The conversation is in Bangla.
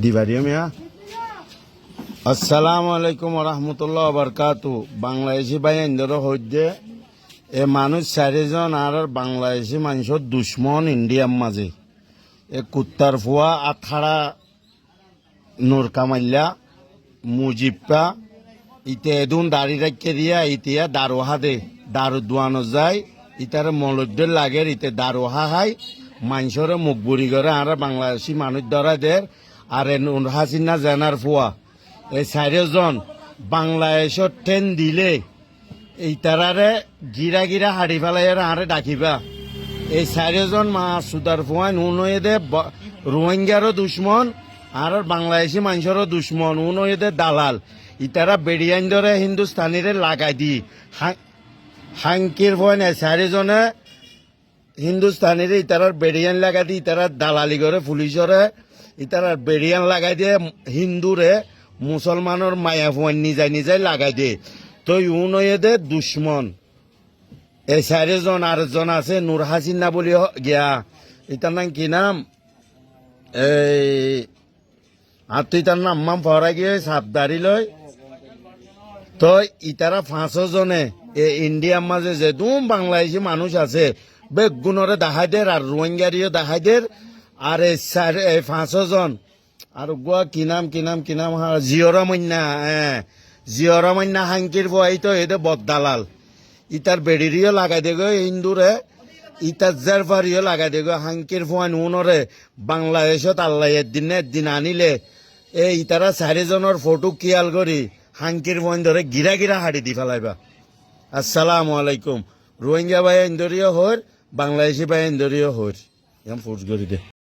দিবারিও মিয়া আসসালামু আলাইকুম রহমতুল্লাহ বারকাতু। বাংলাদেশি ভাই ইন্দোর হইতে এ মানুষ 4জন আর বাংলাদেশি মানুষের দুশ্মন ইন্ডিয়ার মাঝে এ কুত্তার ফুয়া আঠারা নূর কামাল্লা মুজিবপা ইতে এদুন দাড়ি রাখিয়ে দিয়া ইতিয়া দারোহা দে দারু দোয়ানো যায় ইতার মলদ্দের লাগের ইতে দারোহা হাই মানুষের মুখ বুড়ি করে আর বাংলাদেশি মানুষ ধরা দের আর নূর হাসিনা জেনার ফুয়া এই 4জন বাংলাদেশত ট্রেন দিলে এই তারারে গিরা গিরা হাড়ি ফেলাই আরে ডাকিবা। এই 4জন মা সুদার ফুয়ান উনয়েদে রোহিঙ্গারও দুশ্মন আর বাংলাদেশি মানুষেরও দুশ্মন উনয়েদে দালাল ইতারা বেড়িয়ান ধরে হিন্দুস্তানিরে লাগাই দি হাঙ্কির ফোন 4জনে হিন্দুস্তানিরে ইতারার বেড়িয়ান লাগাই দি ইতারা দালালি করে পুলিশরে ইতারার বেড়িয়ান লাগাই দিয়ে হিন্দুরে মুসলমানের মায়া ফোন নিজাই নিজাই লাগাই দিয়ে তো ইউনয়েদে দুশ্মন। এই 4জন আরেকজন আছে নূর হাসিনা বলি গিয়া ইতার নাম কি নাম এই আর তুই তার নাম মাম পড়া গিয়ে সাপদারি লয় তো ইতারা 5জনে ইন্ডিয়ার মাঝে যে দুম বাংলাদেশি মানুষ আছে বেগুনরে দেখাই দের আর রোহিঙ্গারিও দেখাই দের আর এই 5জন আর গোয়া কি নাম জিয়রমন্যা জিয়রমন্যা হাঙ্কির বই তো এদের বদদালাল ইতার বেড়িরিও লাগাই দেগো হিন্দুরে ইতার জারফারিও লাগাই দেগো হাঙ্কির ফোয়ান উনরে বাংলাদেশত আল্লাহ একদিন আনিলে এই ইতারা 4জনের ফটো কিয়াল করি হাঙ্কির ফোয়ান ধরে গিরা গিরা হাড়ি দি ফেলাইবা। আসসালামু আলাইকুম। রোহিঙ্গা ভাই ইন্দরিও হর বাংলাদেশি ভাই ইন্দরিও হর এম ফোর্স করি দে।